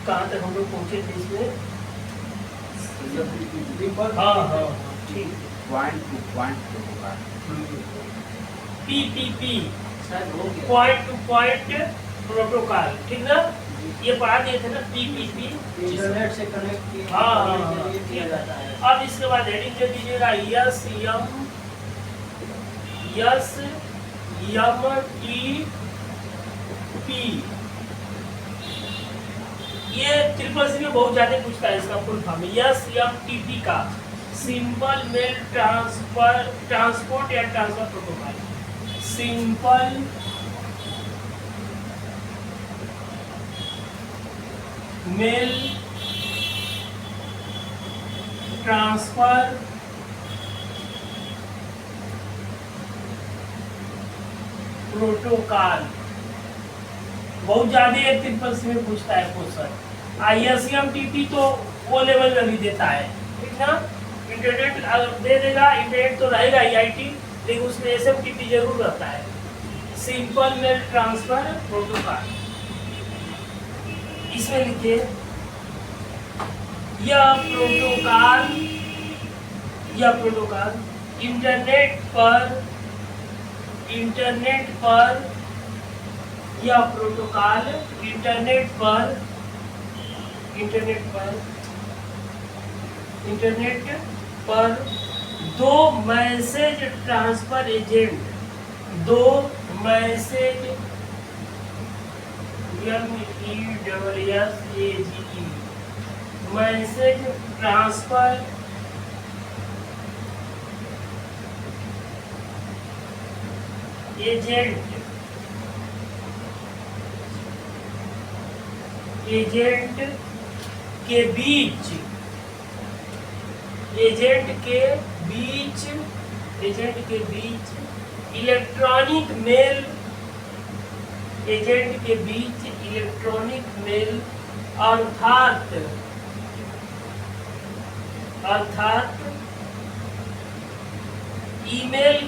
कहाँ तक हम लोग पहुँचे थे इसमें? हाँ हाँ ठीक। Point two point PPP point two point protocol, ठीक ना? ये पढ़ा दिए थे ना PPP, इंटरनेट से कनेक्ट किया हाँ किया जाता है। अब इसके बाद हेडिंग दे दीजिएगा SMTP। ये ट्रिपल सी में बहुत ज्यादा पूछता है, इसका फुल फॉर्म SMTP का सिंपल मेल ट्रांसपोर्ट या transfer protocol. Simple mail transfer protocol बहुत ज्यादा एक ट्रिपल सी में पूछता है क्वेश्चन। ISMTP तो वो लेवल में भी देता है, ठीक ना? इंटरनेट दे देगा, इंटरनेट तो रहेगा IIT, लेकिन उसमें SMTP जरूर रहता है, सिंपल मेल ट्रांसफर प्रोटोकॉल। इसमें लिखिए यह प्रोटोकॉल इंटरनेट पर यह प्रोटोकॉल इंटरनेट पर दो message transfer agent message transfer agent के बीच इलेक्ट्रॉनिक मेल अर्थात ईमेल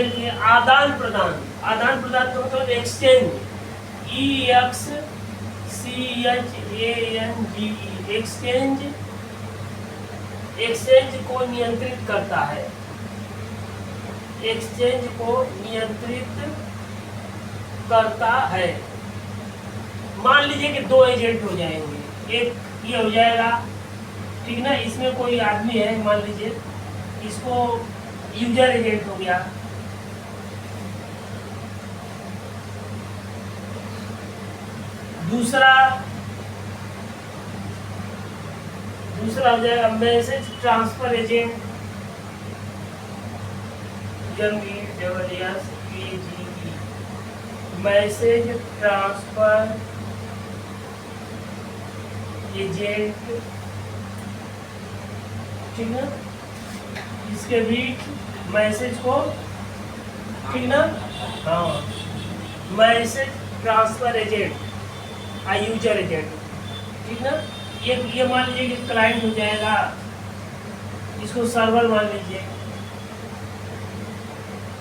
के आदान प्रदान का मतलब एक्सचेंज, एक्सचेंज को नियंत्रित करता है। मान लीजिए कि दो एजेंट हो जाएंगे, एक ये हो जाएगा, ठीक ना? इसमें कोई आदमी है, मान लीजिए इसको यूजर एजेंट हो गया, दूसरा हो जाएगा message transfer agent, message transfer agent, ठीक है? इसके बीच मैसेज को, ठीक ना? हाँ, message transfer agent user agent, ठीक ना? ये मान लीजिए कि क्लाइंट हो जाएगा, इसको सर्वर मान लीजिए,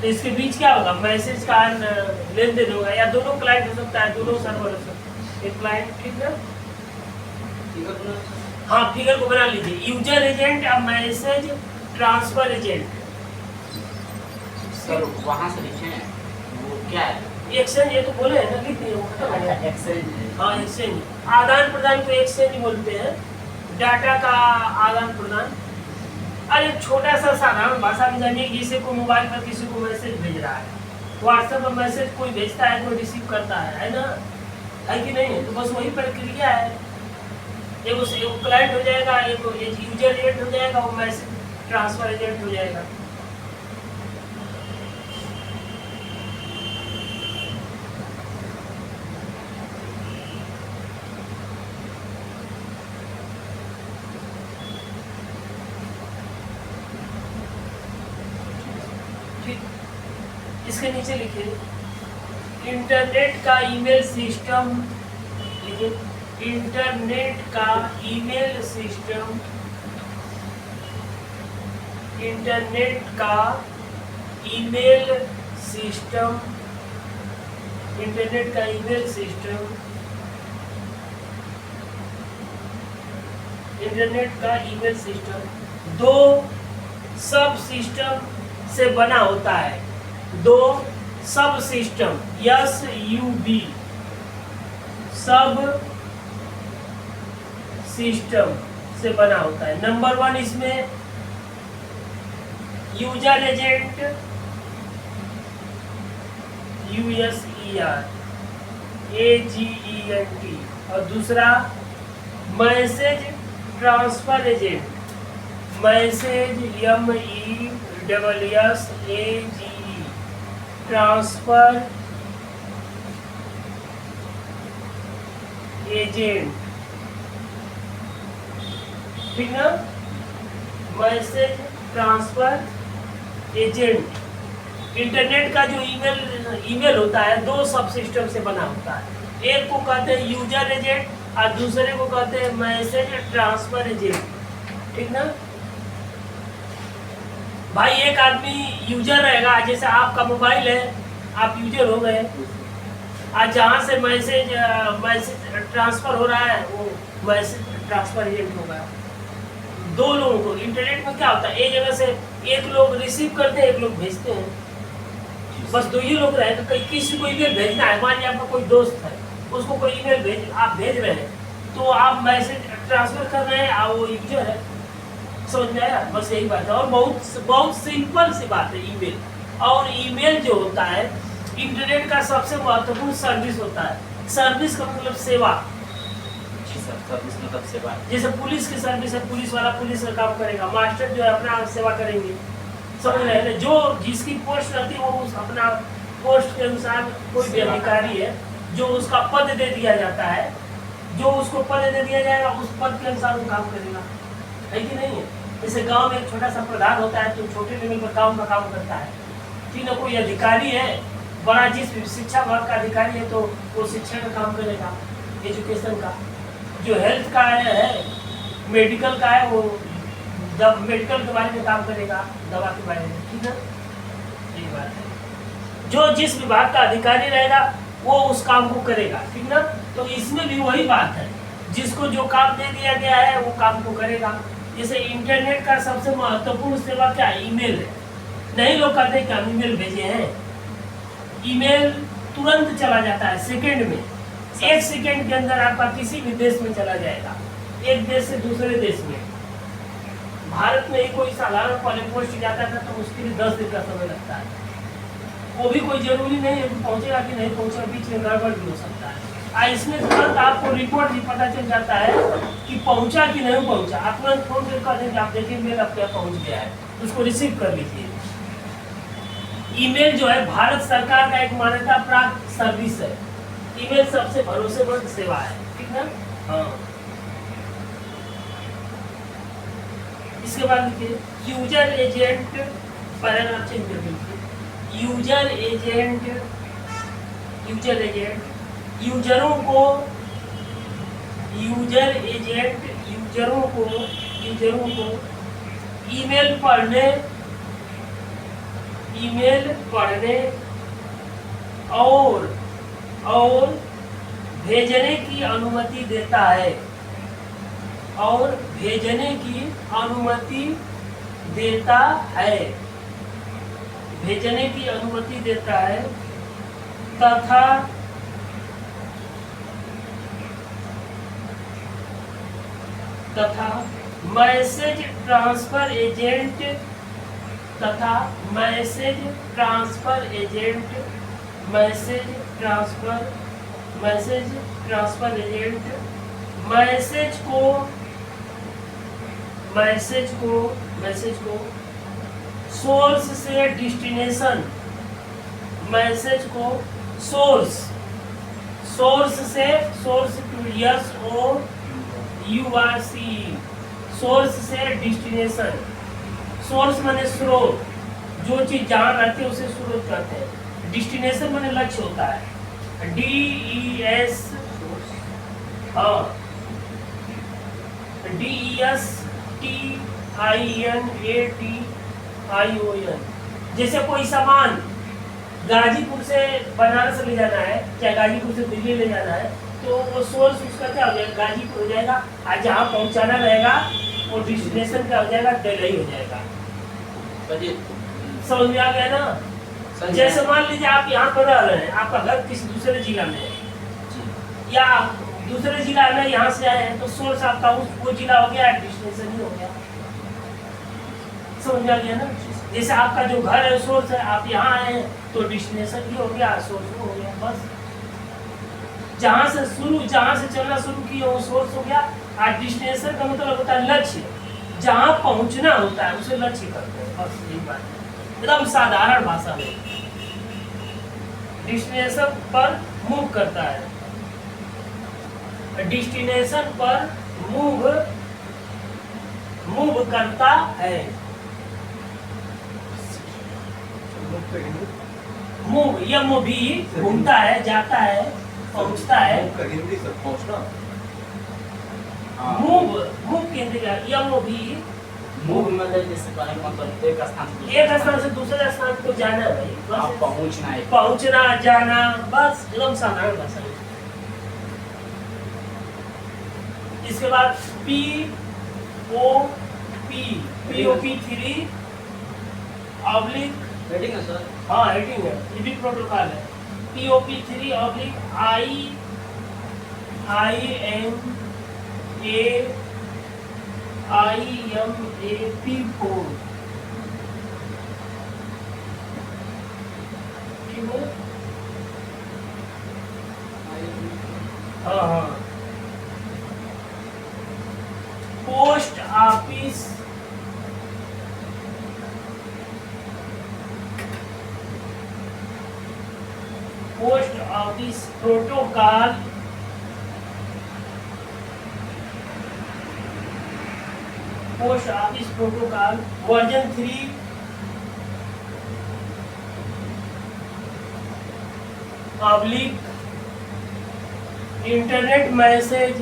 तो इसके बीच क्या होगा? मैसेज का लेन देन होगा, या दोनों क्लाइंट हो सकता है, दोनों सर्वर हो सकता है, एक क्लाइंट, ठीक ना? हाँ, फिगर को बना लीजिए, यूजर एजेंट और मैसेज ट्रांसफर एजेंट। सर वहाँ से लिखे वो क्या है? एक्सचेंज, ये तो बोले हैं ना, लिख दिए, वो खत्म हो गया। एक्सचेंज, हाँ एक्सचेंज, आदान प्रदान को एक्सचेंज बोलते हैं, डाटा का आदान प्रदान। अरे छोटा सा साधारण भाषा में जानिए, किसी को मोबाइल पर किसी को मैसेज भेज रहा है, व्हाट्सएप पर मैसेज कोई भेजता है, कोई रिसीव करता है ना? है कि नहीं? तो बस वही प्रक्रिया है, एक क्लाइंट हो जाएगा, एक यूजर एजेंट हो जाएगा, वो मैसेज ट्रांसफर एजेंट हो जाएगा। इसके नीचे लिखिए इंटरनेट का ईमेल सिस्टम, लिखिए इंटरनेट का ईमेल सिस्टम, इंटरनेट का ईमेल सिस्टम इंटरनेट का ईमेल सिस्टम, इंटरनेट का ईमेल सिस्टम दो सब सिस्टम से बना होता है। दो सब सिस्टम SUB सब सिस्टम से बना होता है। नंबर 1 इसमें यूजर एजेंट USER AGENT और दूसरा message transfer agent message MESSAGE transfer agent, ठीक ना। मैसेज ट्रांसफर एजेंट इंटरनेट का जो ईमेल होता है दो सब सिस्टम से बना होता है। एक को कहते हैं यूजर एजेंट और दूसरे को कहते हैं मैसेज ट्रांसफर एजेंट, ठीक ना भाई। एक आदमी यूजर रहेगा, जैसे आपका मोबाइल है, आप यूजर हो गए, आज जहाँ से मैसेज ट्रांसफर हो रहा है वो मैसेज ट्रांसफर एजेंट होगा। दो लोगों को इंटरनेट में क्या होता है, एक जगह से एक लोग रिसीव करते हैं, एक लोग भेजते हैं, बस दो ही लोग रहे। तो किसी को ईमेल भेजना है, मान लीजिए आपका कोई दोस्त है, उसको कोई ईमेल आप भेज रहे हैं, तो आप मैसेज ट्रांसफर कर रहे हैं और वो यूजर है, समझ में आया। बस यही बात है और बहुत सिंपल सी बात है ईमेल। और ईमेल जो होता है इंटरनेट का सबसे महत्वपूर्ण सर्विस होता है। सर्विस का मतलब सेवा। सर्विस मतलब सेवा। जैसे पुलिस की सर्विस है, पुलिस वाला पुलिस का काम करेगा, मास्टर जो है अपना सेवा करेंगे, समझ रहे हैं। जो जिसकी पोस्ट रहती है वो उस अपना पोस्ट के अनुसार, कोई भी अधिकारी है जो उसका पद दे दिया जाता है, जो उसको पद दे दिया जाएगा उस पद के अनुसार वो काम करेगा, है कि नहीं है। जैसे गांव में एक छोटा सा प्रधान होता है तो छोटे लेवल पर गाँव का काम करता है, ठीक ना। कोई अधिकारी है बड़ा, जिस शिक्षा विभाग का अधिकारी है तो वो शिक्षा का काम करेगा, एजुकेशन का। जो हेल्थ का है, मेडिकल का है, वो मेडिकल के बारे में काम करेगा, दवा के बारे में, ठीक है। ये बात है, जो जिस विभाग का अधिकारी रहेगा वो उस काम को करेगा, ठीक ना। तो इसमें भी वही बात है, जिसको जो काम दे दिया गया है वो काम को करेगा। जैसे इंटरनेट का सबसे महत्वपूर्ण सेवा क्या, ईमेल है। नहीं लोग कहते कि हम ईमेल भेजे हैं, ईमेल तुरंत चला जाता है, सेकंड में, 1 सेकंड के अंदर आपका किसी भी देश में चला जाएगा, एक देश से दूसरे देश में। भारत में ही कोई साधारण पहले पोस्ट जाता था तो उसके लिए 10 दिन का समय लगता है, वो भी कोई जरूरी नहीं है कि पहुंचेगा कि नहीं पहुंचेगा, बीच में गड़बड़ भी हो सकता है। इसमें तुरंत आपको रिपोर्ट भी पता चल जाता है कि पहुंचा कि नहीं पहुंचा। आप तुरंत फोन कर कर देंगे, आप देखिए मेल आपके यहाँ पहुंच गया है, उसको रिसीव कर लीजिए। ईमेल जो है भारत सरकार का एक मान्यता प्राप्त सर्विस है। ईमेल सबसे भरोसेमंद सेवा है, ठीक ना। हाँ, इसके बाद लिखिए यूजर एजेंट, पैराग्राफ चेंज कर दीजिए। यूजर एजेंट यूजरों को ईमेल पढ़ने और भेजने की अनुमति देता है, तथा मैसेज ट्रांसफर एजेंट मैसेज को सोर्स से डेस्टिनेशन, सोर्स से डेस्टिनेशन। सोर्स माने स्रोत, जो चीज जहाँ रहती है उसे स्रोत कहते हैं। डेस्टिनेशन माने लक्ष्य होता है, DES, DESTINATION। जैसे कोई सामान गाजीपुर से बनारस ले जाना है, चाहे गाजीपुर से दिल्ली ले जाना है, तो वो सोर्स उसका क्या हो जाएगा, गाजीपुर हो जाएगा, और जहाँ पहुँचाना रहेगा वो डेस्टिनेशन क्या हो जाएगा, दिल्ली हो जाएगा। सर जी समझ में आ गया ना? सर जी, जैसे मान लीजिए आप यहाँ पर रह रहे हैं, आपका घर किसी दूसरे जिला में है, जी या आप दूसरे जिला में यहाँ से आए हैं, तो सोर्स आपका वो जिला हो गया, डेस्टिनेशन ही हो गया। समझ में आ गया ना? जैसे आपका जो घर है सोर्स है, आप यहाँ आए हैं तो डेस्टिनेशन ही हो गया, सोर्स हो गया। बस जहाँ से चलना शुरू किए वो सोर्स हो गया, और डेस्टिनेशन का मतलब होता है लक्ष्य, जहाँ पहुँचना होता है उसे लक्ष्य करते हैं। बस यही बात है, एकदम साधारण भाषा में। डेस्टिनेशन पर मूव करता है, डेस्टिनेशन पर मूव करता है। मूव या मूवी घूमता है, जाता है, पहुंचता है। हिंदी सर पहुंचना। मूव केंद्र का या मूवी मूव मतलब जैसे कहने का मतलब एक स्थान से दूसरे स्थान को जाना है भाई, आप बस पहुंचना है। पहुंचना, जाना, बस एकदम साधारण भाषा में। इसके बाद POP 3 रेटिंग है सर। हाँ हेडिंग है, ये भी प्रोटोकॉल है। POP 3 IMAP4 हाँ post office protocol version 3 public internet message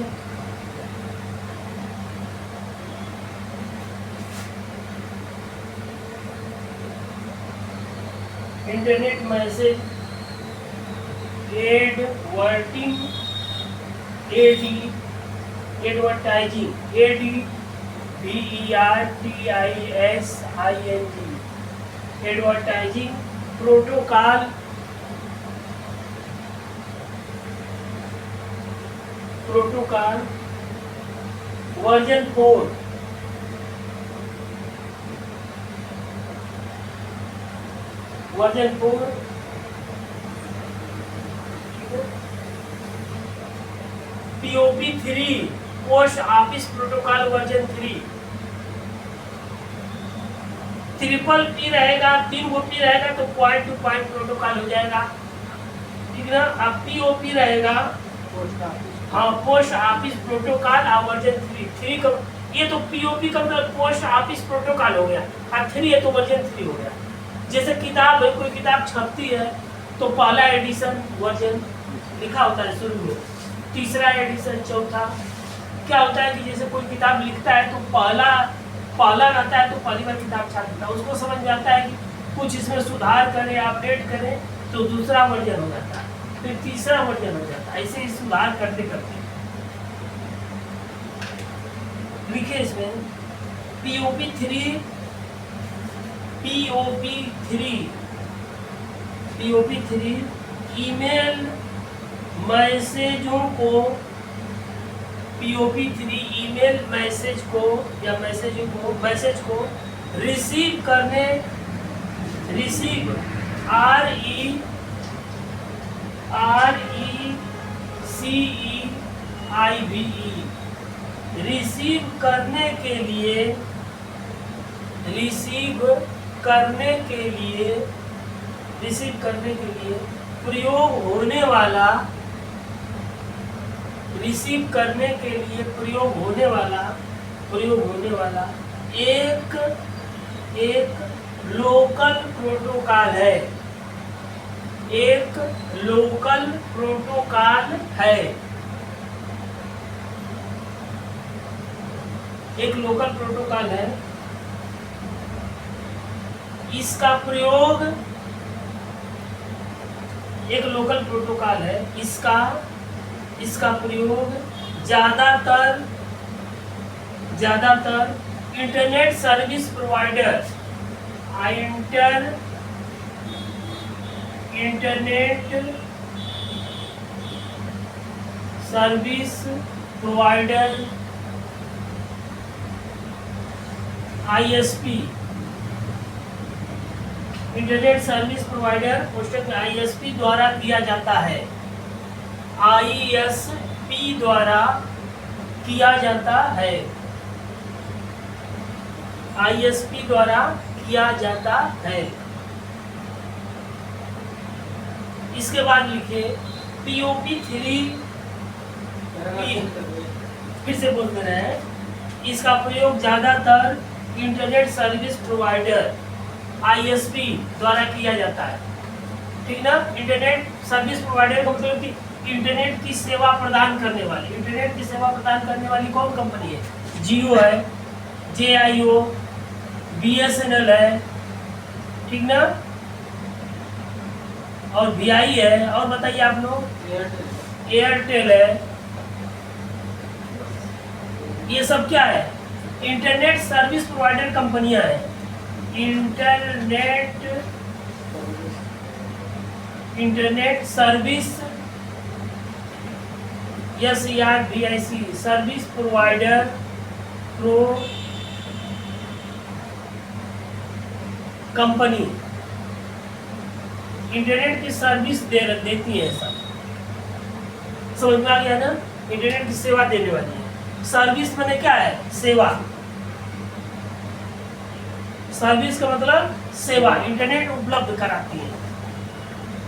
advertising protocol version 4 POP 3 post office protocol version 3 triple P रहेगा, 3 गो P रहेगा तो पॉइंट टू पॉइंट प्रोटोकॉल हो जाएगा, ठीक ना। अब POP रहेगा, हाँ पोस्ट ऑफिस प्रोटोकॉल वर्जन 3 का, ये तो POP का मतलब पोस्ट ऑफिस प्रोटोकॉल हो गया, और 3 है तो वर्जन 3 हो गया। जैसे किताब है, कोई किताब छपती है तो पहला एडिशन वर्जन लिखा होता है शुरू में, तीसरा एडिशन, चौथा। क्या होता है कि जैसे कोई किताब लिखता है तो पहला रहता है तो पहली बार किताब छापता है, उसको समझ में आता है कि कुछ इसमें सुधार करें, अपडेट करें, तो दूसरा वर्जन हो जाता है, फिर तीसरा वर्जन हो जाता है, ऐसे ही सुधार करते करते। लिखे इसमें POP 3 ईमेल मैसेजों को, POP 3 ईमेल मैसेज को या मैसेज को रिसीव करने, रिसीव करने के लिए प्रयोग होने वाला एक लोकल प्रोटोकॉल है, एक लोकल प्रोटोकॉल है। इसका प्रयोग एक लोकल प्रोटोकॉल है, इसका प्रयोग ज़्यादातर internet service provider internet service provider ISP internet service provider कोष्टक में ISP द्वारा किया जाता है। ISP द्वारा किया जाता है। ISP द्वारा किया जाता है। इसके बाद लिखे POP3 फिर से बोलते रहे। इसका प्रयोग ज्यादातर इंटरनेट सर्विस प्रोवाइडर ISP द्वारा किया जाता है। ठीक ना। इंटरनेट सर्विस प्रोवाइडर का मतलब कि इंटरनेट की सेवा प्रदान करने वाली, इंटरनेट की सेवा प्रदान करने वाली कौन कंपनी है? जियो है, JIO, BSNL है, ठीक ना, और VI है, और बताइए आप लोग, एयरटेल है। ये सब क्या है? इंटरनेट सर्विस प्रोवाइडर कंपनियां हैं। Internet service SERVIC service provider company internet की सर्विस देती है। सब समझ में आ गया ना? इंटरनेट की सेवा देने वाली है। सर्विस मैंने क्या है? सेवा। सर्विस का मतलब सेवा, इंटरनेट उपलब्ध कराती है।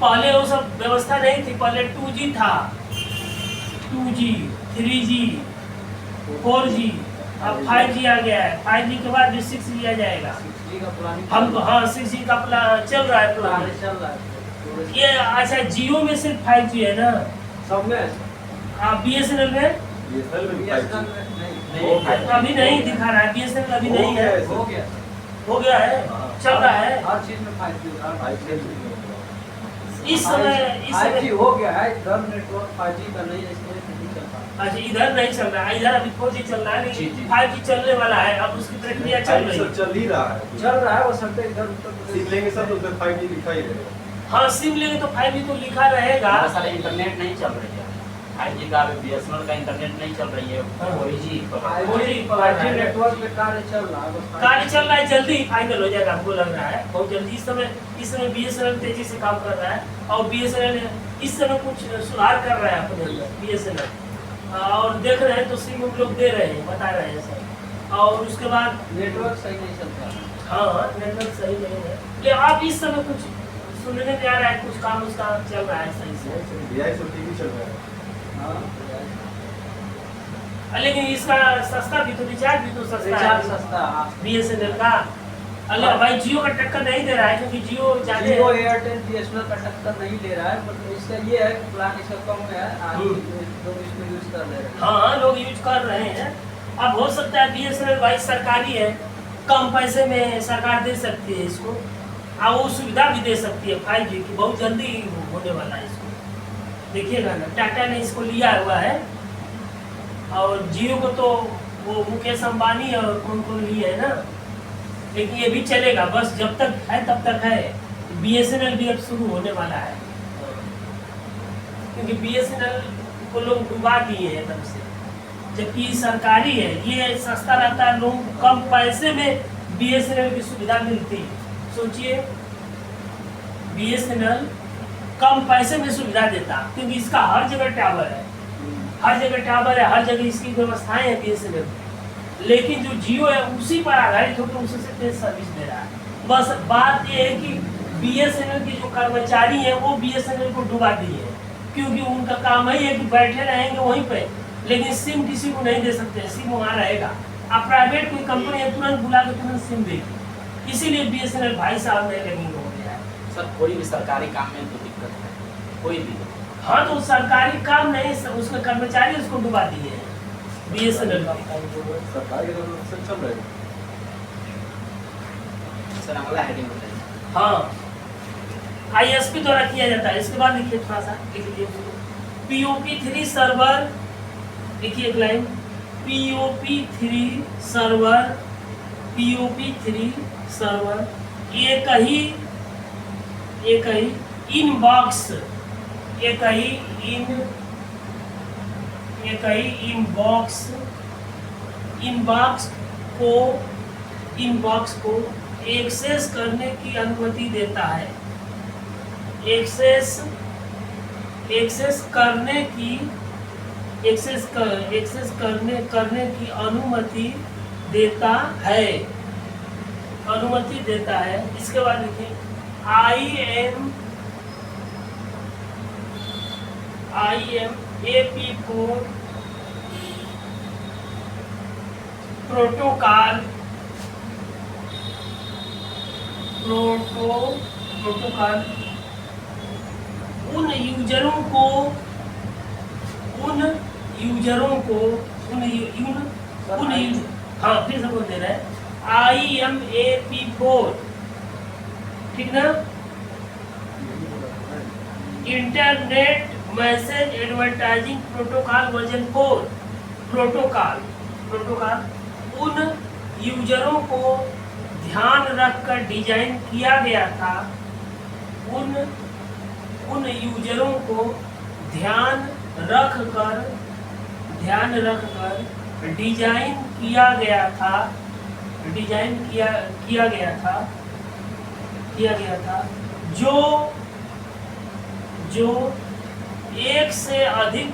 पहले वो सब व्यवस्था नहीं थी। पहले 2G था, 2G, 3G, 4G, अब 5G आ गया है। 5G के बाद भी 6G आ जाएगा। 6G का प्लान हम हाँ 6G का प्लान चल रहा है। प्लान चल रहा है। ये अच्छा, जियो में सिर्फ 5G है ना? सब में BSNL में अभी नहीं दिखा रहा है। BSNL अभी नहीं है। हो गया है, चल रहा है। हर चीज में 5G इस समय हो गया है। इधर नेटवर्क 5G का नहीं है, इसलिए नहीं चल रहा। अच्छा, इधर नहीं चल रहा है। इधर अभी 4G चल रहा है, लेकिन 5G चलने वाला है। अब उसकी प्रक्रिया चल रही है। चल ही रहा है। चल रहा है वो सब इधर उत्तर सिम लेंगे सब तो उसमें 5G लिखा ही रहेगा। हाँ, सिम लेंगे तो 5G तो लिखा रहेगा। हमारा सारा इंटरनेट नहीं चल रही है। 5G का अभी BSNL का इंटरनेट नहीं चल रही है। 4G 5G नेटवर्क पे कार्य चल रहा है। कार्य चल रहा है, जल्दी ही फाइनल हो जाएगा। हमको लग रहा है बहुत जल्दी। इस समय BSNL तेजी से काम कर रहा है, और BSNL इस समय कुछ सुधार कर रहा है अपने अंदर BSNL, और देख रहे हैं तो सिम हम लोग दे रहे हैं, बता रहे हैं सर। और उसके बाद नेटवर्क सही नहीं चलता। हाँ, नेटवर्क सही नहीं है। लेकिन आप इस समय कुछ सुनने में आ रहा है, कुछ काम उसका चल रहा है सही से। VI सब TV चल रहा है। लेकिन इसका सस्ता भी तो, रिचार्ज भी तो सस्ता रिचार्ज है सस्ता। BSNL का। अल्लाह भाई, जियो का टक्कर नहीं दे रहा है, क्योंकि जियो ज्यादा जियो एयरटेल BSNL का टक्कर नहीं ले रहा है। बट इसका ये है कि प्लान इसका कम है, लोग इसमें यूज कर ले रहे हैं। हाँ, लोग यूज कर रहे हैं। अब हो सकता है BSNL भाई सरकारी है, कम पैसे में सरकार दे सकती है इसको, और वो सुविधा भी दे सकती है 5G की। बहुत जल्दी होने वाला है इसको, देखिएगा ना। टाटा ने इसको लिया हुआ है, और जियो को तो वो मुकेश अंबानी और कौन लिए है ना। लेकिन ये भी चलेगा, बस जब तक है तब तक है। BSNL भी अब शुरू होने वाला है, क्योंकि BSNL को लोग डुबा दिए हैं तब से। जबकि सरकारी है, ये सस्ता रहता है, लोगों को कम पैसे में BSNL की सुविधा मिलती है। सोचिए, BSNL कम पैसे में सुविधा देता, क्योंकि इसका हर जगह टावर है, हर जगह इसकी व्यवस्थाएं है BSNL। लेकिन जो जियो है उसी पर आधारित होकर उसी से तेज सर्विस दे रहा है। बस बात ये है कि BSNL के जो कर्मचारी हैं वो BSNL को डुबा दिए हैं, क्योंकि उनका काम ही है कि बैठे रहेंगे वहीं पे, लेकिन सिम किसी को नहीं दे सकते। सिम वहाँ रहेगा। अब प्राइवेट कोई कंपनी है, तुरंत बुला के तुरंत सिम देगी। इसीलिए BSNL भाई साहब नहीं लगेंगे हो गया है। सर कोई भी सरकारी काम में तो दिक्कत है, कोई भी। हाँ, तो सरकारी काम नहीं, उसके कर्मचारी उसको डुबा दिए हैं BSNL। सरकारी से चल रहा है। सर अगला हेडिंग बताइए। हाँ, ISP द्वारा किया जाता है। इसके बाद लिखिए थोड़ा सा, लिख लीजिए POP3 सर्वर, लिखिए एक line POP3 server, POP3 server एक ही इनबॉक्स, एक ही इनबॉक्स को एक्सेस करने की अनुमति देता है। एक्सेस करने की अनुमति देता है। इसके बाद लिखिए IMAP4 प्रोटोकॉल उन यूजरों को हाँ फिर से बोल दे रहा है IMAP4, ठीक ना, internet message advertising protocol version 4 protocol उन यूजरों को ध्यान रखकर डिजाइन किया गया था। उन यूजरों को ध्यान रखकर डिजाइन किया गया था जो एक से अधिक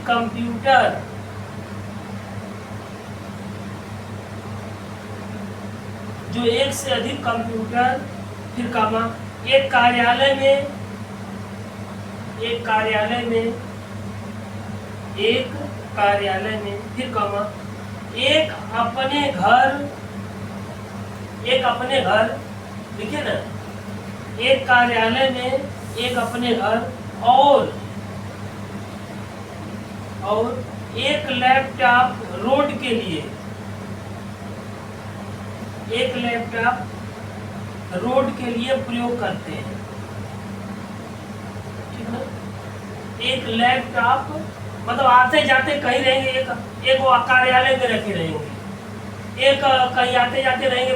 कंप्यूटर फिर कामा एक कार्यालय में फिर कामा एक अपने घर देखिए ना, एक कार्यालय में एक अपने घर और एक लैपटॉप रोड के लिए प्रयोग करते हैं, ठीक है। एक लैपटॉप मतलब आते जाते कहीं रहेंगे, एक वो कार्यालय में रखे रहेंगे, एक कहीं आते जाते रहेंगे,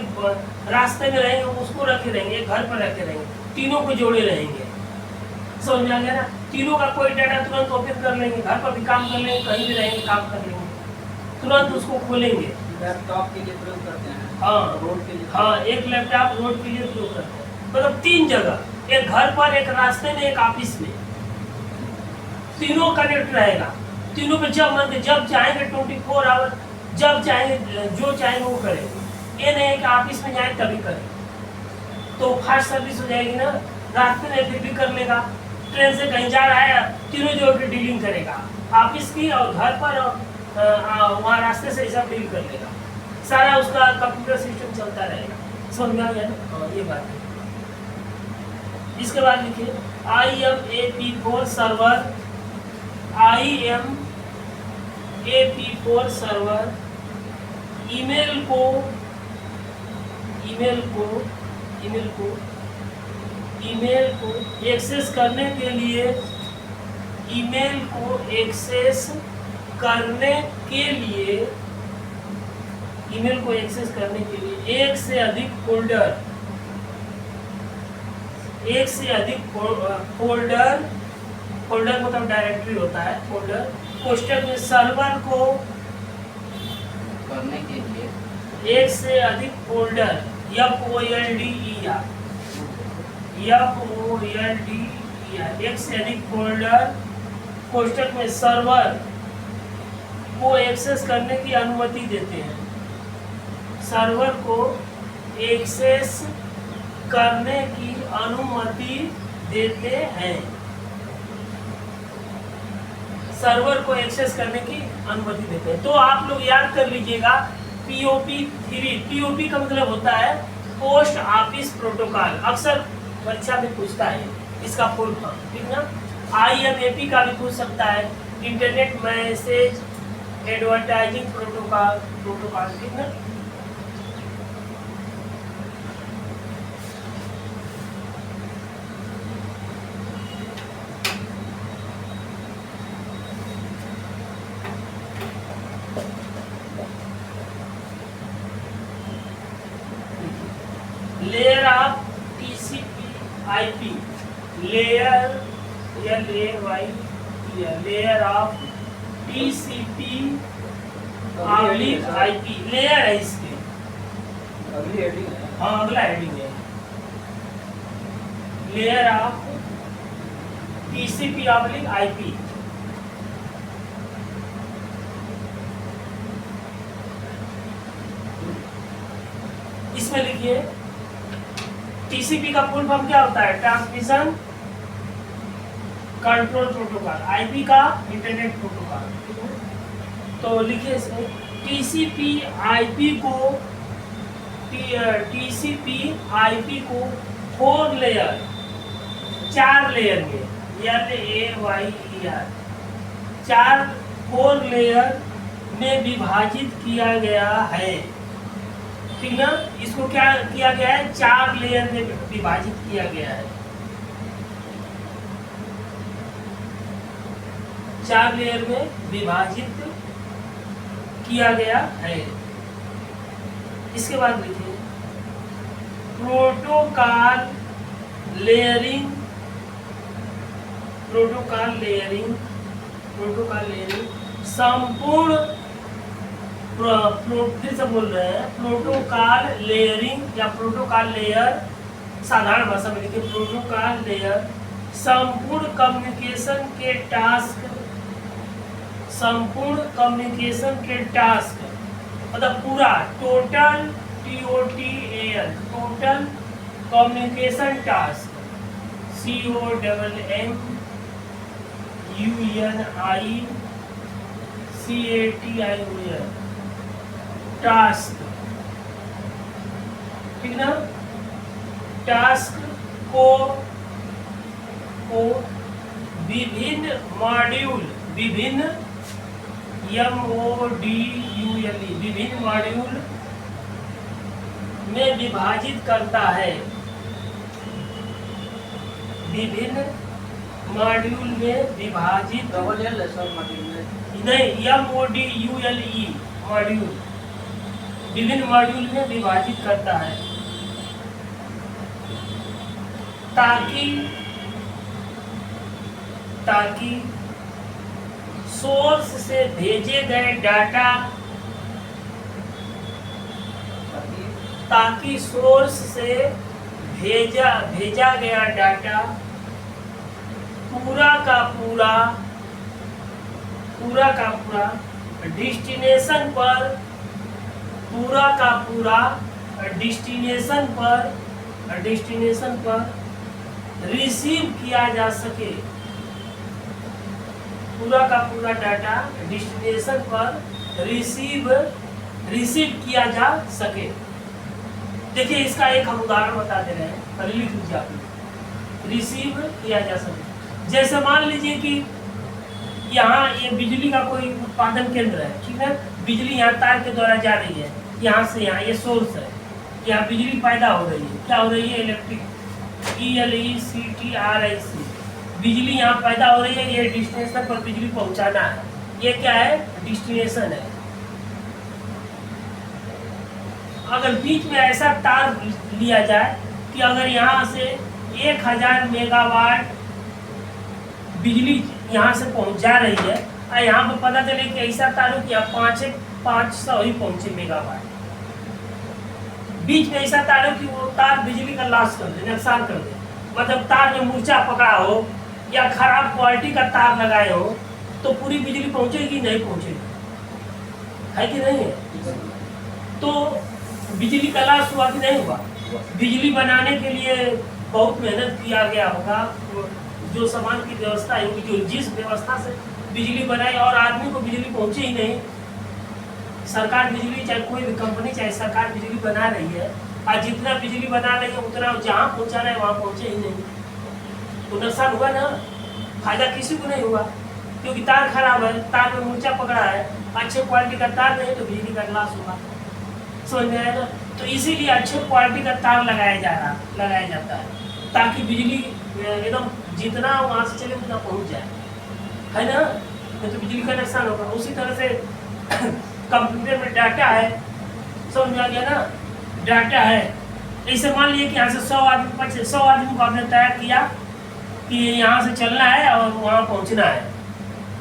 रास्ते में रहेंगे उसको रखे रहेंगे, एक घर पर रखे रहेंगे, तीनों को जोड़े रहेंगे। समझ में आ गया ना? तीनों का कोई डाटा तुरंत ओपन कर लेंगे, घर पर भी काम कर लेंगे, कहीं भी रहेंगे काम कर लेंगे, तुरंत उसको खोलेंगे। लैपटॉप के लिए प्रयोग करते हैं, हाँ रोड के लिए, हाँ एक लैपटॉप रोड के लिए प्रयोग करते हैं, मतलब 3 जगह, एक घर पर, एक रास्ते में, एक ऑफिस में, तीनों कनेक्ट रहेगा। तीनों पे जब चाहेंगे 24 आवर, जब चाहेंगे जो चाहेंगे वो करेंगे। ये नहीं है कि ऑफिस में जाए तभी करें, तो फास्ट सर्विस हो जाएगी ना। रास्ते में फिर भी कर लेगा, ट्रेन से कहीं जा रहा है तीनों जगह की डीलिंग करेगा, ऑफिस की और घर पर, और वहाँ रास्ते से सब डील कर लेगा, सारा उसका कंप्यूटर सिस्टम चलता रहेगा। समझ में आ गया ना? हाँ ये बात है। इसके बाद लिखिए IMAP4 server, IMAP4 server email को एक्सेस करने के लिए एक से अधिक फोल्डर मतलब डायरेक्टरी होता है, फोल्डर कोष्ठक में सर्वर को करने के लिए एक से अधिक फोल्डर FOLDER एक से अधिक फोल्डर कोष्ठक में सर्वर को एक्सेस करने की अनुमति देते हैं। सर्वर को एक्सेस करने की अनुमति देते हैं। सर्वर को एक्सेस करने की अनुमति देते हैं। तो आप लोग याद कर लीजिएगा POP3, POP का मतलब होता है पोस्ट ऑफिस प्रोटोकॉल, अक्सर परीक्षा में पूछता है इसका फुल फॉर्म, ठीक ना। IMAP का भी पूछ सकता है, इंटरनेट मैसेज एडवर्टाइजिंग प्रोटोकॉल, ठीक ना। IP layer layer of TCP IP layer है इसके। अगली हेडिंग है। हाँ अगला हेडिंग है लेयर ऑफ TCP IP। इसमें लिखिए TCP का फुल फॉर्म क्या होता है? Transmission control protocol. IP का इंटरनेट प्रोटोकॉल। तो लिखिए इसमें TCP IP को 4 लेयर 4 लेयर में LAYER 4 लेयर में विभाजित किया गया है। ठीक ना? इसको क्या किया गया है? 4 लेयर में विभाजित किया गया है। 4 लेयर में विभाजित किया गया है। इसके बाद लिखिए प्रोटोकॉल लेयरिंग संपूर्ण फिर से बोल रहे हैं प्रोटोकॉल लेयरिंग या प्रोटोकॉल लेयर, साधारण भाषा में लिखिए प्रोटोकॉल लेयर संपूर्ण कम्युनिकेशन के टास्क मतलब पूरा total total communication task COMMUNICATION task. ठीक ना? टास्क को विभिन्न मॉड्यूल विभिन्न मॉड्यूल में विभाजित करता है। विभिन्न मॉड्यूल में विभाजित डबल एल है सर मॉड्यूल में नहीं MODULE मॉड्यूल विभिन्न मॉड्यूल में विभाजित करता है ताकि सोर्स से भेजे गए डाटा भेजा गया डाटा पूरा का पूरा डेस्टिनेशन पर रिसीव किया जा सके। पूरा का पूरा डाटा डेस्टिनेशन पर रिसीव किया जा सके। देखिए इसका एक हम उदाहरण बता दे रहे हैं, पहले लिख लीजिए आप, रिसीव किया जा सके। जैसे मान लीजिए कि यहाँ ये बिजली का कोई उत्पादन केंद्र है, ठीक है, बिजली यहाँ तार के द्वारा जा रही है, यहाँ से यहाँ ये सोर्स है, यहाँ बिजली पैदा हो रही है। क्या हो रही है? इलेक्ट्रिक ELECTRIC बिजली यहाँ पैदा हो रही है। ये डेस्टिनेशन पर बिजली पहुँचाना है। ये क्या है? डेस्टिनेशन है। अगर बीच में ऐसा तार लिया जाए कि अगर यहाँ से 1000 मेगावाट बिजली यहाँ से पहुँच जा रही है और यहाँ पर पता चले कि ऐसा तार हो कि 500 ही पहुँचे मेगावाट, बीच में ऐसा तार हो कि वो तार बिजली का लॉस कर दे, नुकसान कर दे, मतलब तार में मूर्छा पकड़ा हो या खराब क्वालिटी का तार लगाए हो, तो पूरी बिजली पहुँचेगी? नहीं पहुँचेगी, है कि नहीं है? तो बिजली का लॉस हुआ कि नहीं हुआ? बिजली बनाने के लिए बहुत मेहनत किया गया होगा, जो सामान की व्यवस्था है, जो जिस व्यवस्था से बिजली बनाई और आदमी को बिजली पहुंचे ही नहीं। सरकार बिजली, चाहे कोई भी कंपनी, चाहे सरकार बिजली बना रही है और जितना बिजली बना रही है उतना जहाँ पहुँचाना है वहाँ पहुँचे ही नहीं, तो नुकसान हुआ ना, फायदा किसी को नहीं हुआ, क्योंकि तार खराब है, तार में मूर्छा पकड़ा है, अच्छे क्वालिटी का तार नहीं तो बिजली का लॉस हुआ। समझ में आया ना? तो इसीलिए अच्छे क्वालिटी का तार लगाया जाता है ताकि बिजली एकदम जितना वहाँ से चले उतना पहुँच जाए, है ना? तो बिजली का नुकसान होगा। उसी तरह से कंप्यूटर में डाटा है, समझ में आ गया ना? डाटा है ऐसे मान लिए कि यहाँ से 100 आदमी को आपने तैयार किया कि यहाँ से चलना है और वहाँ पहुँचना है।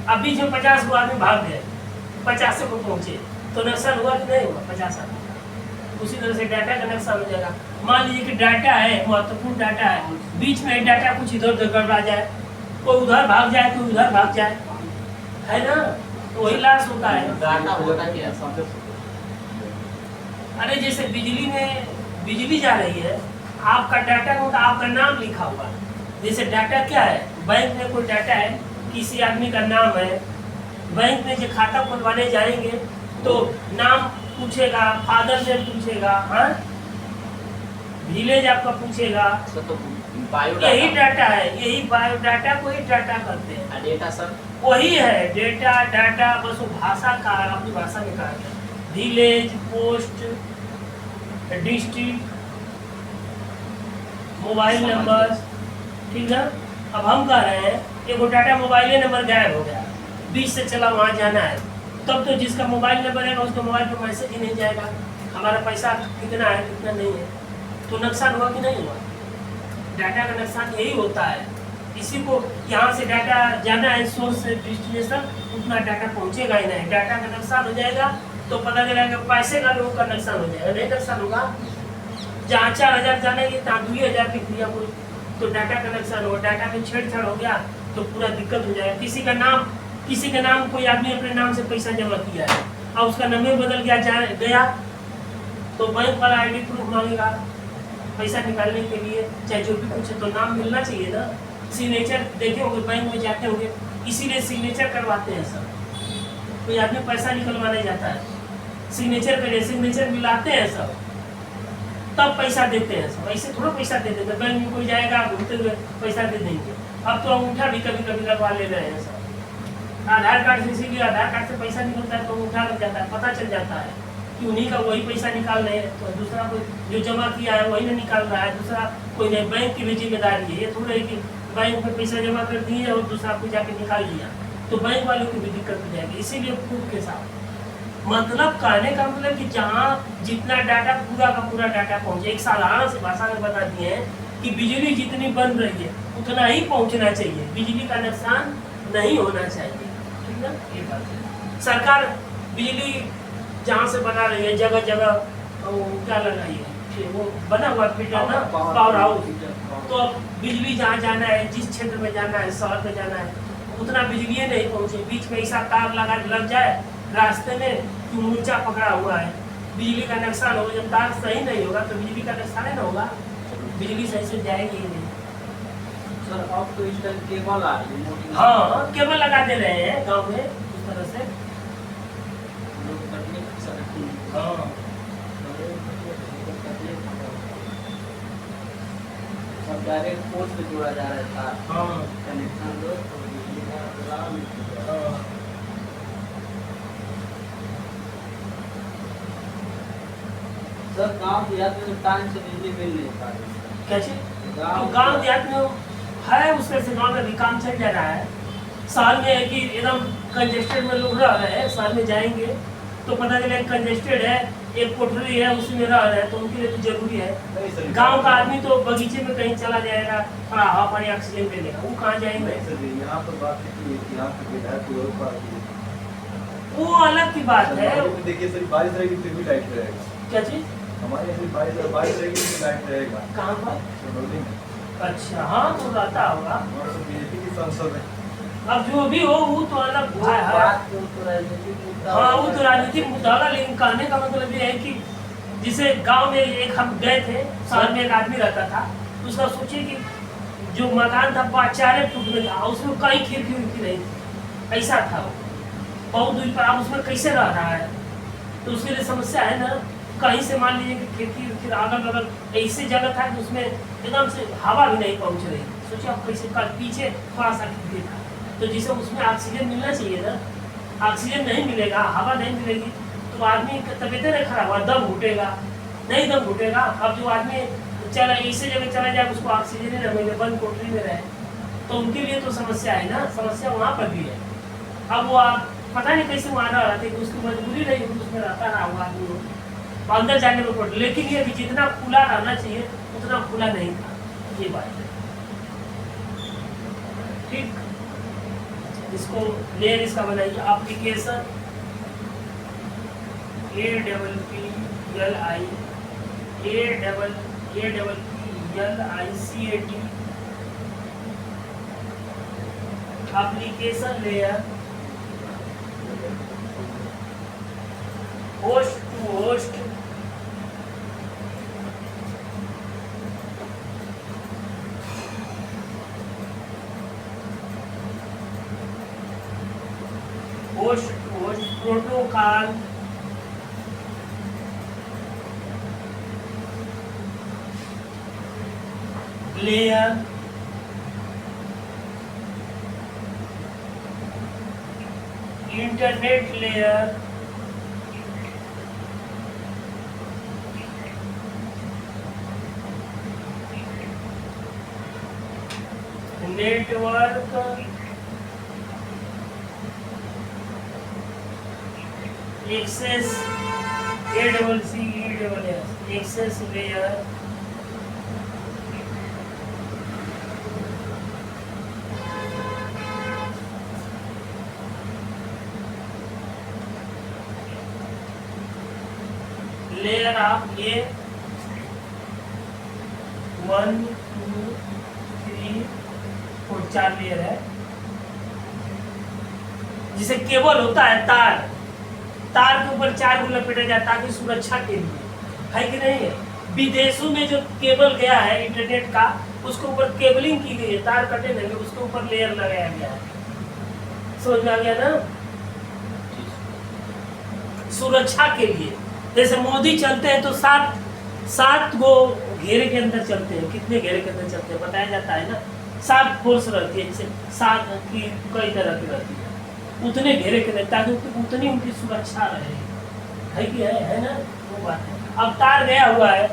अब बीच में 50 को आदमी भाग गए, 50 को पहुँचे, तो नुकसान हुआ कि नहीं हुआ? 50 आदमी। उसी तरह से डाटा का नुकसान हो जाएगा। मान लीजिए कि डाटा है, महत्वपूर्ण डाटा है, बीच में डाटा कुछ इधर उधर गड़बड़ा जाए, कोई उधर भाग जाए, कोई उधर भाग जाए, है ना, तो वही लॉस होता है। डाटा होता क्या है? अरे जैसे बिजली में बिजली जा रही है, आपका डाटा में आपका नाम लिखा हुआ है। जैसे डाटा क्या है, बैंक में कोई डाटा है, किसी आदमी का नाम है, बैंक में जो खाता खुलवाने जाएंगे तो नाम पूछेगा, फादर नेम पूछेगा, हाँ, विलेज आपका पूछेगा, तो यही बायोडाटा डाटा है, यही बायोडाटा को ही डाटा करते हैं। डेटा सर वही है डेटा। डाटा बस वो भाषा का, अपनी भाषा में कहा गया, village, post, district, mobile number, ठीक है। अब हम कह रहे हैं एक डाटा मोबाइल नंबर गायब हो गया, बीच से चला वहाँ जाना है, तब तो जिसका मोबाइल नंबर है उसका मोबाइल पर मैसेज ही नहीं जाएगा हमारा पैसा कितना है कितना नहीं है, तो नुकसान हुआ कि नहीं हुआ? डाटा का नुकसान यही होता है। इसी को यहाँ से डाटा जाना है सोर्स से डेस्टिनेशन, उतना डाटा पहुँचेगा ही नहीं, डाटा का नुकसान हो जाएगा तो पता चलेगा पैसे का लोगों का नुकसान हो जाएगा, नहीं नुकसान होगा। जहाँ 4000 जानेंगे तहाँ 2000 की क्रिया कोई, तो डाटा का नुकसान होगा। डाटा में छेड़छाड़ हो गया तो पूरा दिक्कत हो जाएगा। किसी का नाम कोई आदमी अपने नाम से पैसा जमा किया है और उसका नंबर बदल गया तो बैंक वाला ID प्रूफ मांगेगा पैसा निकालने के लिए, चाहे जो भी कुछ है, तो नाम मिलना चाहिए ना। सिग्नेचर देखे होंगे, बैंक में जाते होंगे, इसीलिए सिग्नेचर करवाते हैं सब। कोई आदमी पैसा निकलवाने जाता है, सिग्नेचर करिए, सिग्नेचर मिलाते हैं सब, तब पैसा देते हैं सब। ऐसे थोड़ा पैसा दे देते, बैंक में कोई जाएगा घूमते हुए पैसा दे देंगे। अब तो अंगूठा भी कभी कभी लगवा ले रहे हैं सब, आधार कार्ड से, इसीलिए आधार कार्ड से पैसा निकलता है तो अंगूठा लग जाता है, पता चल जाता है कि उन्हीं का वही पैसा निकाल रहे हैं, तो दूसरा कोई जो जमा किया है वही नहीं निकाल रहा है, दूसरा कोई नहीं। बैंक की भी जिम्मेदारी है, ये थोड़ा है कि बैंक में पैसा जमा कर दिए और दूसरा कोई जाके निकाल लिया, तो बैंक वालों की भी दिक्कत हो जाएगी। इसीलिए प्रूफ के साथ, मतलब कहने का मतलब कि जहाँ जितना डाटा पूरा का पूरा डाटा पहुँचे, एक साधारण से भाषा में बता दिए हैं कि बिजली जितनी बन रही है उतना ही पहुँचना चाहिए, बिजली का नुकसान नहीं होना चाहिए, ठीक है। ये बात है। सरकार बिजली जहाँ से बना रही है जगह जगह क्या लगाई है, वो बना हुआ फीडर ना, पावर हाउस, तो अब बिजली जहाँ जाना है, जिस क्षेत्र में जाना है, शहर में जाना है, उतना बिजली नहीं पहुँचे। बीच में ऐसा तार लग जाए रास्ते में कि ऊंचा पकड़ा हुआ है, बिजली का नुकसान होगा। जब तार सही नहीं होगा तो बिजली का नुकसान है ना होगा, बिजली सही से जाएगी ही नहीं। सर अब तो इस टाइम केबल आ रही है मोटी, हाँ केबल लगा दे रहे हैं गाँव में इस तरह से। लोग तकनीक सर हाँ सब डायरेक्ट पोस्ट से जोड़ा जा रहा था, हाँ कनेक्शन दो तो बिजली का हाँ। सर गांव देहात में टाइम से बिजली मिल नहीं पा रही। कैसे? तो गांव देहात में है, उसके से गांव में भी काम चल जा रहा है। शहर में है कि एकदम कंजेस्टेड में लोग रह रहे हैं, शहर में जाएंगे तो पता चले कंजेस्टेड है, एक कोठरी है उसी में रह रहे हैं, तो उनके लिए तो जरूरी है। गांव का आदमी तो बगीचे में कहीं चला जाएगा, थोड़ा हवा पानी ऑक्सीजन ले लेगा, वो कहाँ जाएंगे? यहाँ पर बात है कि यहाँ पे विधायक कोई और पार्टी है। वो अलग की बात है। देखिए सर, बारिश रहेगी फिर भी लाइट रहेगा। क्या चीज? हमारे यहाँ बारिश रहेगी फिर लाइट रहेगा। कहाँ पर? सोनौली में। अच्छा हाँ, तो रहता होगा। बीजेपी की सांसद है। अब जो भी हो वो तो अलग है। बात तो राजनीतिक मुद्दा, हाँ वो तो राजनीतिक मुद्दा होगा, लेकिन कहने का मतलब ये है कि जिसे गांव में एक हम गए थे, शहर में एक आदमी रहता था, उसका सोचिए कि जो मकान था 4 फुट में था, उसमें कई खिड़की उड़की नहीं थी, ऐसा था वो, बहुत दूर पर। आप उसमें कैसे रह रहा है? तो उसके लिए समस्या है ना। कहीं से मान लीजिए कि खिड़की उड़की अगल बगल ऐसी जगह था कि उसमें एकदम से हवा भी नहीं पहुँच रही। सोचिए आप कैसे, पीछे थोड़ा सा खिड़की था, तो जिसे उसमें ऑक्सीजन मिलना चाहिए ना, ऑक्सीजन नहीं मिलेगा, हवा नहीं मिलेगी तो आदमी की तबीयत नहीं खराब होगा, दम घुटेगा, नहीं दम घुटेगा। अब जो आदमी चला ऐसी जगह चला जाए उसको ऑक्सीजन ही न मिले, बंद कोठरी में रहे, तो उनके लिए तो समस्या है ना, समस्या वहाँ पर भी है। अब वो आप पता नहीं कैसे वहाँ रह रहे थे, उसकी मजबूरी नहीं, उसमें रहता रहा हुआ आदमी, अंदर जाने में पड़, लेकिन ये भी जितना खुला रहना चाहिए उतना खुला नहीं था, ये बात है। ठीक, इसको लेयर इसका बनाइए application APPLICAT application layer host to host protocol layer internet layer network access access layer layer of a 1 2 3 4 4 layer है, जिसे केबल होता है तार के ऊपर 4 गुना लपेटा जाता है ताकि सुरक्षा के लिए, है कि नहीं है। विदेशों में जो केबल गया है इंटरनेट का, उसके ऊपर केबलिंग की गई है, तार कटे नहीं, उसके ऊपर लेयर लगाया गया है। समझ में आ गया ना, सुरक्षा के लिए। जैसे मोदी चलते हैं तो 7 गो घेरे के अंदर चलते हैं, कितने घेरे के अंदर चलते हैं बताया जाता है ना, 7 फोर्स रहती है, जैसे 7 की कई तरह की रहती है, उतने घेरे के अंदर, ताकि उतनी उनकी सुरक्षा रहे, है कि है ना, वो बात है। अब तार गया हुआ है,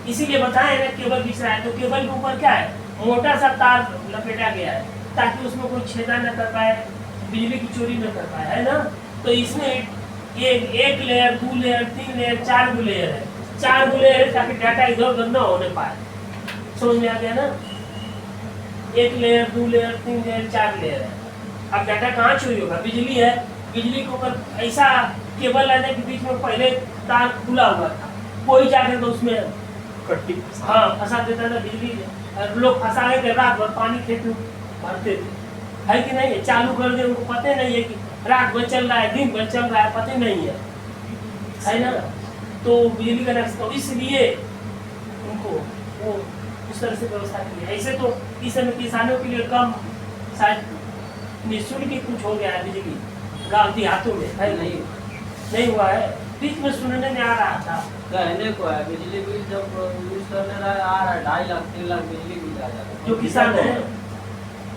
इसीलिए बताया ना केबल बिछ रहा है, तो केबल के ऊपर क्या है, मोटा सा तार लपेटा गया है ताकि उसमें कोई छेदा न कर पाए, बिजली की चोरी न कर पाए, है ना। तो इसमें ये 1 लेयर 2 लेयर 3 लेयर 4 गो लेयर है, 4 गो लेयर है ताकि डाटा इधर उधर न होने पाए। समझ में आ गया ना, 1 लेयर 2 लेयर 3 लेयर 4 लेयर है। अब डाटा कहाँ चोरी होगा, बिजली है, बिजली के ऊपर ऐसा केबल लाने के बीच में पहले तार खुला हुआ था, कोई जाकर तो उसमें कट्टी हाँ फंसा देता था बिजली, लोग फंसा के रात भर पानी खेत में भरते थे, है कि नहीं है। चालू कर दे, उनको पता नहीं है कि रात भर चल रहा है दिन भर चल रहा है, पता नहीं है ना। तो बिजली का नक्शा, तो इसलिए उनको वो उस तरह से व्यवस्था की है। ऐसे तो इस समय किसानों के लिए कम शायद निःशुल्क ही कुछ हो गया है बिजली गाँव देहातों में, है नहीं हुआ है, बीच में सुनने में आ रहा था। कहने को है बिजली बिल जब यूज करने रहा आ रहा है 2.5 लाख 3 लाख बिजली बिल आ जाता है जो किसान है,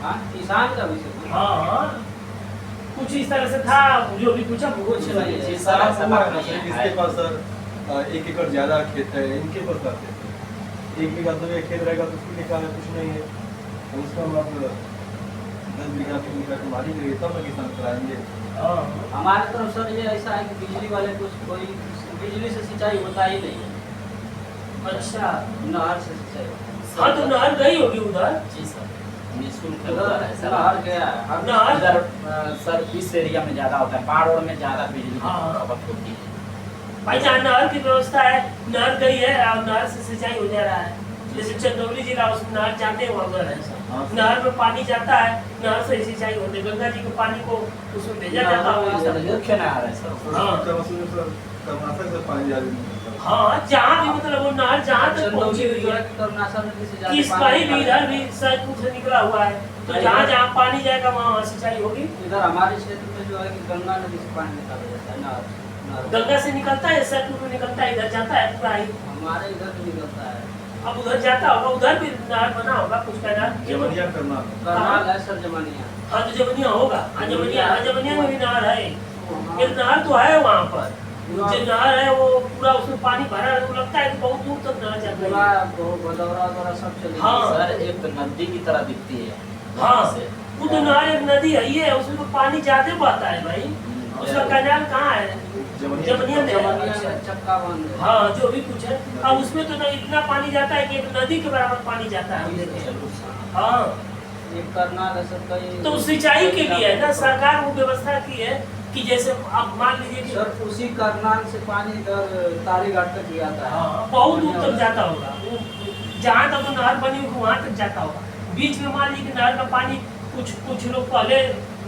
हाँ किसान का भी सब हाँ कुछ इस तरह से था, जो भी पूछा वो चलाइए। इसके पास सर 1 एकड़ ज्यादा खेत है, इनके पास करते हैं 1 बीघा 2 बीघा खेत रहेगा तो उसके निकाल कुछ नहीं है, तो उसका मतलब 10 बीघा 20 बीघा की मालिक रही तब ना किसान कराएंगे। हमारे तरफ सर ये ऐसा है कि बिजली वाले कुछ कोई बिजली से सिंचाई होता ही नहीं है। अच्छा, नहर से सिंचाई हाँ तो नहर गई होगी उधर। जी सर, निःशुल्क नहर गया है नहर इधर सर इस एरिया में ज्यादा होता है, पहाड़ में ज्यादा बिजली हाँ। खपत होती है। भाई जहाँ नहर की व्यवस्था है, नहर गई है और नहर से सिंचाई हो जा रहा है। जैसे चंदौली जिला उसमें नहर जाते हैं वहाँ पर है, नहर में पानी जाता है, नहर से सिंचाई होती है, गंगा जी के पानी को उसमें भेजा जाता है। मुख्य नहर है सर। हाँ जहाँ भी मतलब वो नहर जहाँ तक पहुँची हुई है, किस कहीं भी इधर भी सैदपुर से निकला हुआ है, तो जहाँ जहाँ पानी जाएगा वहाँ सिंचाई होगी। इधर हमारे क्षेत्र में जो है कि गंगा नदी से पानी निकाला जाता है, नहर गंगा से निकलता है, सैदपुर में निकलता है, इधर जाता है पूरा ही। हमारे इधर भी निकलता है। अब उधर जाता होगा, उधर भी नहर बना होगा कुछ का नहर। जमनिया करना करनाल है सर, जमानिया। हाँ तो जमनिया होगा, जमनिया में भी नहर है, एक नहर तो है वहाँ पर। जो नहर है वो पूरा उसमें पानी भरा है, तो लगता है कि बहुत दूर तक नहर जाता है। पूरा भदौरा वगैरह सब चले हाँ। सर एक नदी की तरह दिखती है। हाँ वो तो नहर एक नदी है, ये उसमें तो पानी ज्यादा बहता है भाई, उसका कैनाल कहाँ है, जमनिया में है। जमनिया अच्छा। में चक्का बांध है। हाँ जो भी कुछ है। अब उसमें तो ना इतना पानी जाता है कि एक नदी के बराबर पानी जाता है हम देखे हैं। हाँ ये करनाल है सबका ये। तो सिंचाई के लिए है ना, सरकार वो व्यवस्था की है कि जैसे आप मान लीजिए कि सर उसी करनाल से पानी इधर तारी घाट तक भी आता है। हाँ बहुत दूर तक जाता होगा वो, जहाँ तक तो नहर बनी होगी वहाँ तक जाता होगा। बीच में मान लीजिए कि नहर का पानी कुछ लोग पहले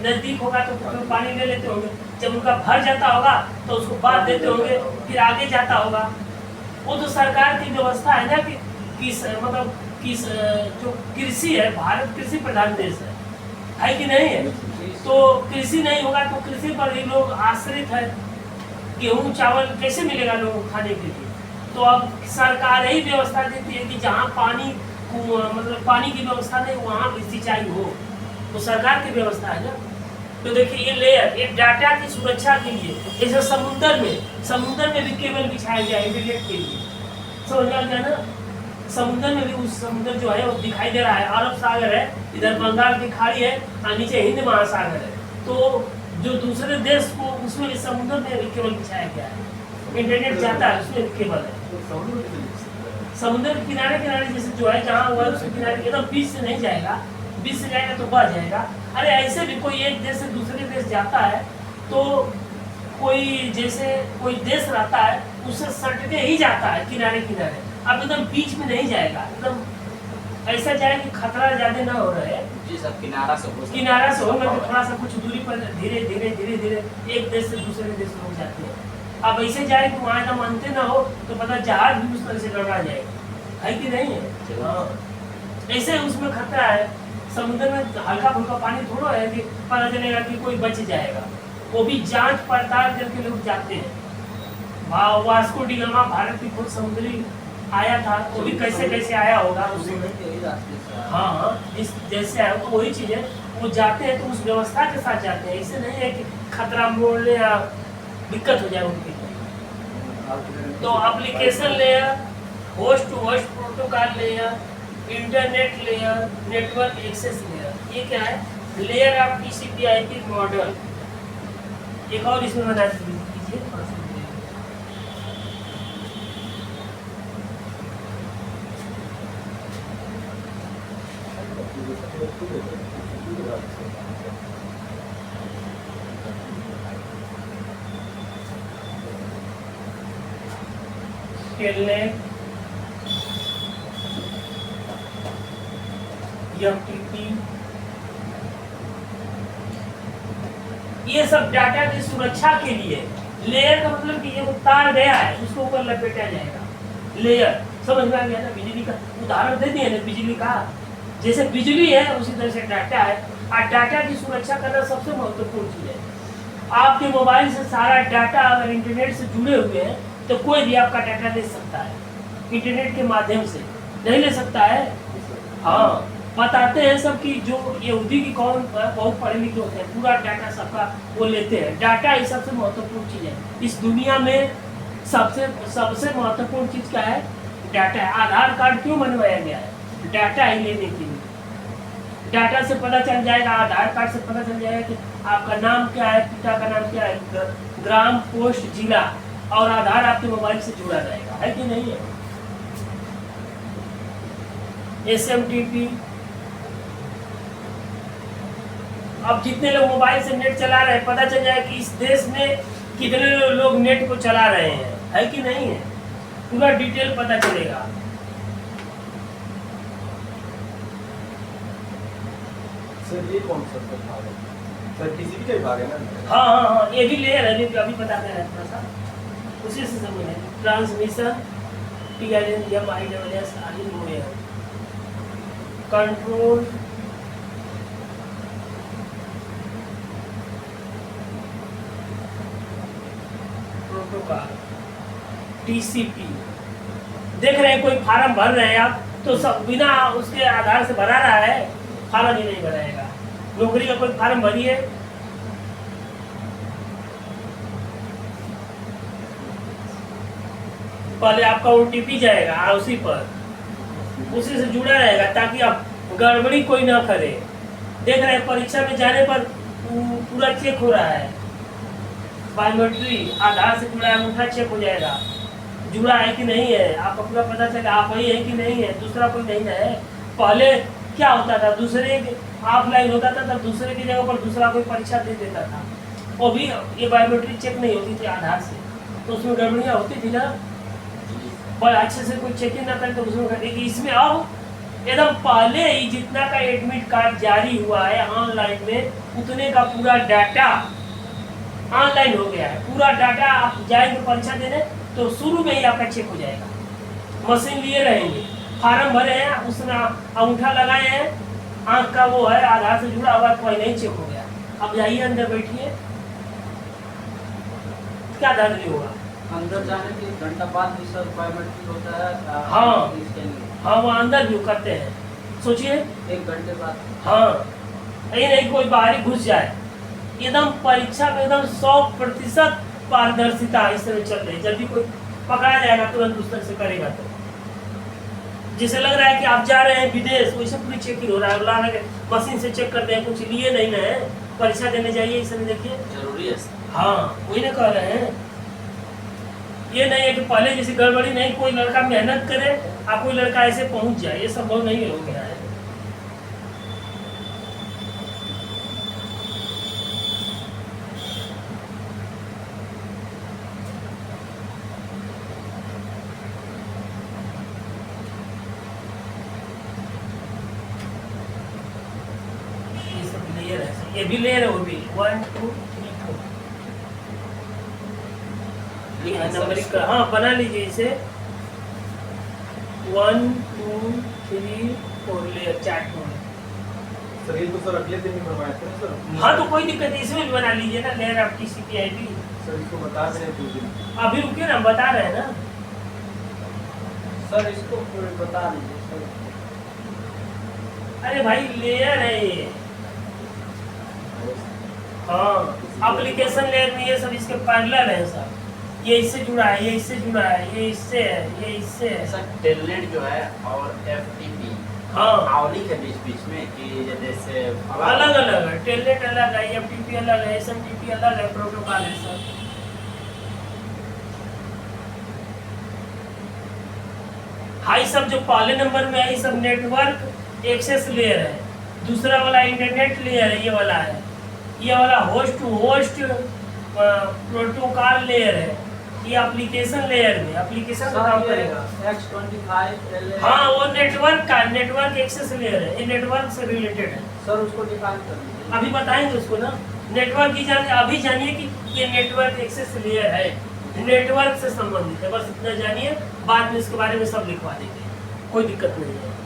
नजदीक होगा तो उसमें पानी ले लेते होंगे, जब उनका भर जाता होगा तो उसको बांध देते होंगे, फिर आगे जाता होगा। वो तो सरकार की व्यवस्था है ना कि किस जो कृषि है, भारत कृषि प्रधान देश है कि नहीं है? तो कृषि नहीं होगा तो कृषि पर ही लोग आश्रित है। गेहूं चावल कैसे मिलेगा लोगों को खाने के लिए? तो अब सरकार ही व्यवस्था देती है कि जहाँ पानी मतलब पानी की व्यवस्था नहीं वहाँ भी सिंचाई हो, तो सरकार की व्यवस्था है ना। तो देखिए ये लेयर, ये डाटा की सुरक्षा के लिए, जैसे समुद्र में भी केबल बिछाया गया है इंटरनेट के लिए, समझ में आ गया ना। समुद्र में भी उस समुद्र जो है वो दिखाई दे रहा है, अरब सागर है, इधर बंगाल की खाड़ी है और नीचे हिंद महासागर है। तो जो दूसरे देश को उसमें भी समुद्र में भी केबल बिछाया गया है, इंटरनेट जाता है उसमें केबल है। समुद्र के किनारे जैसे जो है जहाँ हुआ है उसके किनारे एकदम बीच से नहीं जाएगा, बीच से जाएगा तो बह जाएगा। अरे ऐसे भी कोई एक देश से दूसरे देश जाता है तो कोई देश रहता है उससे सट के ही जाता है किनारे, अब एकदम बीच में नहीं जाएगा, एकदम ऐसा जाए कि खतरा ज्यादा ना हो रहा है जी सर, किनारा से होगा तो थोड़ा सा कुछ दूरी पर धीरे धीरे एक देश से दूसरे देश में हो जाते हैं। अब ऐसे जाए कि वहाँ एकदम अंते ना हो तो पता जहाज भी उस तरह से डरा जाएगा, है कि नहीं है? हाँ ऐसे उसमें खतरा है। समुद्र में हल्का फुल्का पानी थोड़ा है कि पता चलेगा कि कोई बच जाएगा, वो भी जांच पड़ताल करके लोग जाते हैं। वास्को डी गामा भारत की खोज समुद्री आया था, वो भी कैसे आया होगा हाँ इस जैसे आया तो वही चीज है, वो जाते हैं तो उस व्यवस्था के साथ जाते हैं। ऐसे नहीं है कि खतरा मोड़ने या दिक्कत हो जाए उनके लिए। तो application layer, host to host protocol layer, internet layer, network access layer, ये क्या है? Layer of TCP/IP model. एक और इसमें बना दीजिए। टेलनेट, FTP, ये सब डाटा की सुरक्षा के लिए। लेयर का मतलब कि ये वो तार गया है उसको ऊपर लपेटा जाएगा, लेयर। समझ में आ गया ना? बिजली का उदाहरण दे दिए ना, बिजली का जैसे बिजली है उसी तरह से डाटा है, और डाटा की सुरक्षा करना सबसे महत्वपूर्ण चीज है। आपके मोबाइल से सारा डाटा अगर इंटरनेट से जुड़े हुए हैं तो कोई भी आपका डाटा ले सकता है, इंटरनेट के माध्यम से नहीं ले सकता है। हाँ बताते हैं सब कि जो यहूदी की कौन बहुत पढ़े लिखे होते हैं, पूरा डाटा सबका वो लेते हैं। डाटा ही सबसे महत्वपूर्ण चीज है इस दुनिया में। सबसे महत्वपूर्ण चीज क्या है? डाटा है। आधार कार्ड क्यों बनवाया गया है? डाटा ही लेने के लिए। डाटा से पता चल जाएगा, आधार कार्ड से पता चल जाएगा कि आपका नाम क्या है, पिता का नाम क्या है, ग्राम, पोस्ट, जिला, और आधार आपके मोबाइल से जुड़ा रहेगा, है कि नहीं है? SMTP, अब जितने लोग मोबाइल से नेट चला रहे हैं पता चल जाए कि इस देश में कितने लोग नेट को चला रहे हैं, है कि नहीं है? पूरा डिटेल पता चलेगा। सर ये कौन सा भाग है? सर किसी भी भाग है ना? हाँ ये भी लेयर है, अभी बता दे रहा है थोड़ा सा, उसी से समझ है। Transmission, TLS, control, protocol, TCP। देख रहे हैं कोई फार्म भर रहे हैं आप तो सब बिना उसके आधार से भरा रहा है, फार्म ही नहीं भराएगा। नौकरी का कोई फार्म भरिए, पहले आपका OTP जाएगा उसी पर, उसी से जुड़ा रहेगा ताकि आप गड़बड़ी कोई ना करे। देख रहे हैं परीक्षा में जाने पर पूरा चेक हो रहा है, बायोमेट्री आधार से जुड़ा अंगूठा चेक हो जाएगा, जुड़ा है कि नहीं है, आपका पूरा पता चलेगा आप वही है कि नहीं है, दूसरा कोई नहीं है। पहले क्या होता था, दूसरे ऑफलाइन होता था तब दूसरे की जगह पर दूसरा कोई परीक्षा दे देता था, वो भी ये बायोमेट्रिक चेक नहीं होती थी आधार से, तो उसमें गड़बड़ियाँ होती थी ना, बड़ा अच्छे से कोई चेकिंग ना करे तो उसमें करने की। इसमें अब एकदम पहले ही जितना का एडमिट कार्ड जारी हुआ है ऑनलाइन में, उतने का पूरा डाटा ऑनलाइन हो गया है। पूरा डाटा आप जाएंगे परीक्षा देने तो शुरू में ही आपका चेक हो जाएगा, मशीन लिए रहेंगे, फार्म भरे हैं, उसमें अंगूठा लगाए हैं, आँख का वो है आधार से जुड़ा हुआ, कोई नहीं चेक हो गया। अब जाइए अंदर बैठिए, क्या धांधली होगा। अंदर जाने के 1 घंटा बाद भी सर बायोमेट्रिक होता है। हाँ। इसके लिए हाँ वो अंदर भी करते हैं, सोचिए 1 घंटे बाद। हाँ नहीं कोई बाहरी घुस जाए। एकदम परीक्षा में एकदम 100% पारदर्शिता इस तरह चल रही। जब भी कोई पकड़ा जाएगा तुरंत उस तरह से करेगा, तो जैसे लग रहा है कि आप जा रहे हैं विदेश, वैसे पूरी चेकिंग हो रहा है, बुला रहे मशीन से चेक करते हैं, कुछ लिए नहीं ना है, परीक्षा देने जाइए इस समय देखिए जरूरी है। हाँ वही ना कह रहे हैं। ये नहीं है कि पहले जैसी गड़बड़ी नहीं, कोई लड़का मेहनत करे और कोई लड़का ऐसे पहुंच जाए, ये संभव नहीं हो गया है। ये सब लेयर है, ये भी लेयर है, वो भी 1 2 3 4 नंबरिंग का। हाँ बना लीजिए इसे 1 2 3 4 लेयर चार्ट में। सर ये तो सर अगले दिन ही बनवाए थे ना सर। हाँ तो कोई दिक्कत नहीं, इसमें भी बना लीजिए ना लेयर आपकी CPID। सर इसको बता रहे हैं 2 दिन। अभी रुकिए ना, बता रहे हैं ना सर इसको पूरे बता दीजिए सर। अरे भाई लेयर है ये। हाँ एप्लीकेशन लेयर में ये सब इसके पैरेलल है सब, ये इससे जुड़ा है, ये इससे जुड़ा है, ये इससे है, ये इससे है। सर टेलनेट जो है और FTP हाँ आवलिक है बीच में कि जैसे अलग अलग है, टेलनेट अलग है, FTP अलग है, SMTP अलग है, प्रोटोकॉल है सब। हाई सब जो पहले नंबर में है ये सब नेटवर्क एक्सेस लेयर है, दूसरा वाला इंटरनेट लेयर है, ये वाला है, ये वाला host to host protocol layer है, ये एप्लीकेशन लेयर में एप्लीकेशन का काम करेगा। X25 हाँ वो नेटवर्क का, नेटवर्क एक्सेस लेयर है, ये नेटवर्क से रिलेटेड है। सर उसको डिफाइन कर दीजिए। अभी बताएंगे उसको ना, नेटवर्क की जानिए, अभी जानिए कि ये नेटवर्क एक्सेस लेयर है, नेटवर्क से संबंधित है, बस इतना जानिए, बाद में इसके बारे में सब लिखवा देंगे, कोई दिक्कत नहीं है।